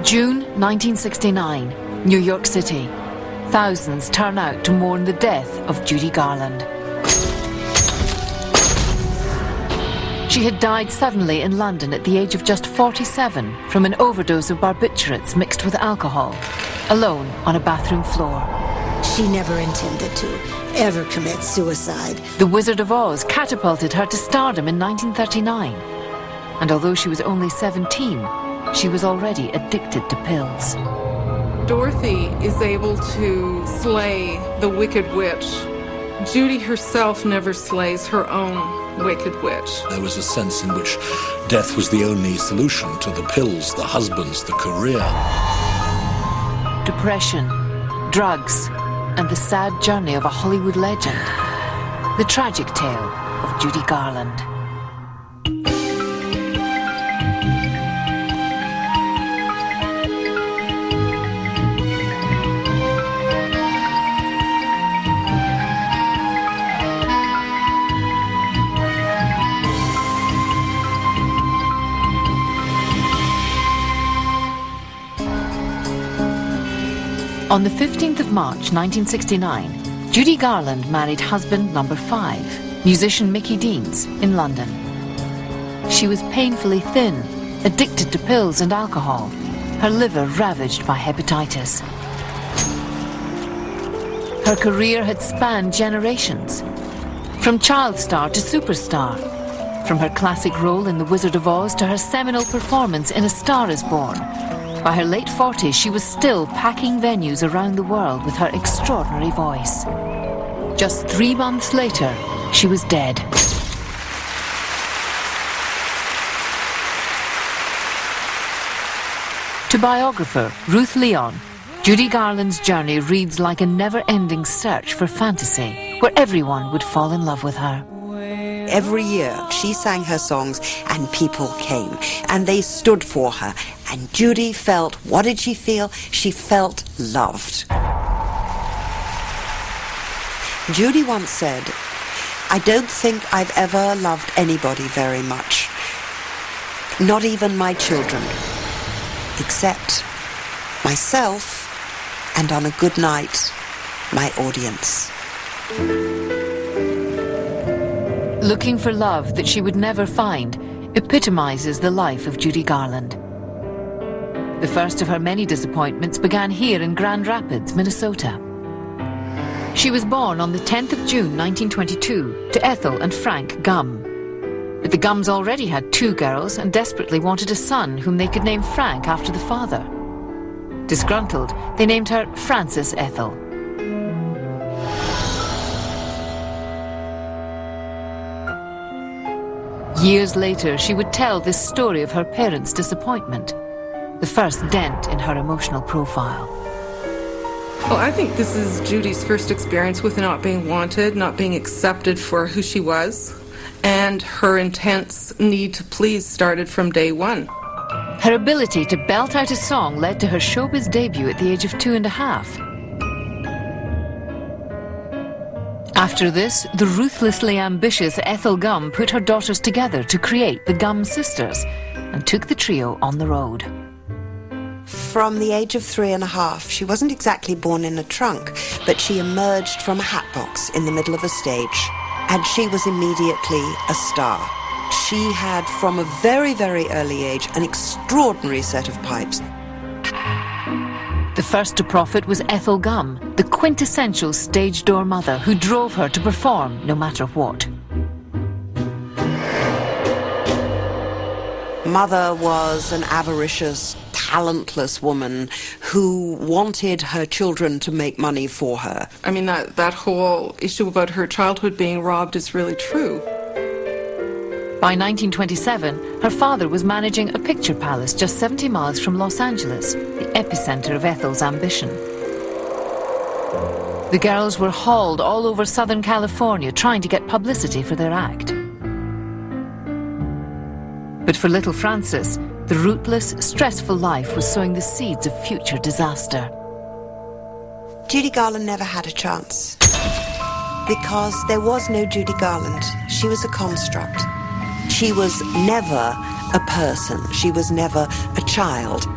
June 1969, New York City. Thousands turn out to mourn the death of Judy Garland. She had died suddenly in London at the age of just 47 from an overdose of barbiturates mixed with alcohol, alone on a bathroom floor. She never intended to ever commit suicide. The Wizard of Oz catapulted her to stardom in 1939. And although she was only 17, she was already addicted to pills. Dorothy is able to slay the Wicked Witch. Judy herself never slays her own Wicked Witch. There was a sense in which death was the only solution to the pills, the husbands, the career. Depression, drugs, and the sad journey of a Hollywood legend. The tragic tale of Judy Garland. On the 15th of March 1969, Judy Garland married husband number 5, musician Mickey Deans, in London. She was painfully thin, addicted to pills and alcohol, her liver ravaged by hepatitis. Her career had spanned generations, from child star to superstar, from her classic role in The Wizard of Oz to her seminal performance in A Star is Born. By her late 40s, she was still packing venues around the world with her extraordinary voice. Just 3 months later, she was dead. To biographer Ruth Leon, Judy Garland's journey reads like a never-ending search for fantasy, where everyone would fall in love with her. Every year she sang her songs and people came and they stood for her. And Judy felt, what did she feel? She felt loved. Judy once said, I don't think I've ever loved anybody very much. Not even my children. Except myself and on a good night, my audience. Looking for love that she would never find epitomizes the life of Judy Garland. The first of her many disappointments began here in Grand Rapids, Minnesota. She was born on the 10th of June 1922 to Ethel and Frank Gumm. But the Gumms already had 2 girls and desperately wanted a son whom they could name Frank after the father. Disgruntled, they named her Frances Ethel. Years later, she would tell this story of her parents' disappointment, the first dent in her emotional profile. Well, I think this is Judy's first experience with not being wanted, not being accepted for who she was, and her intense need to please started from day one. Her ability to belt out a song led to her showbiz debut at the age of 2½. After this, the ruthlessly ambitious Ethel Gumm put her daughters together to create the Gumm Sisters and took the trio on the road. From the age of 3½, she wasn't exactly born in a trunk, but she emerged from a hatbox in the middle of a stage, and she was immediately a star. She had, from a very, very early age, an extraordinary set of pipes. The first to profit was Ethel Gumm, the quintessential stage door mother who drove her to perform no matter what. Mother was an avaricious, talentless woman who wanted her children to make money for her. I mean, that whole issue about her childhood being robbed is really true. By 1927, her father was managing a picture palace just 70 miles from Los Angeles, the epicenter of Ethel's ambition. The girls were hauled all over Southern California trying to get publicity for their act. But for little Frances, the rootless, stressful life was sowing the seeds of future disaster. Judy Garland never had a chance because there was no Judy Garland. She was a construct. She was never a person. She was never a child.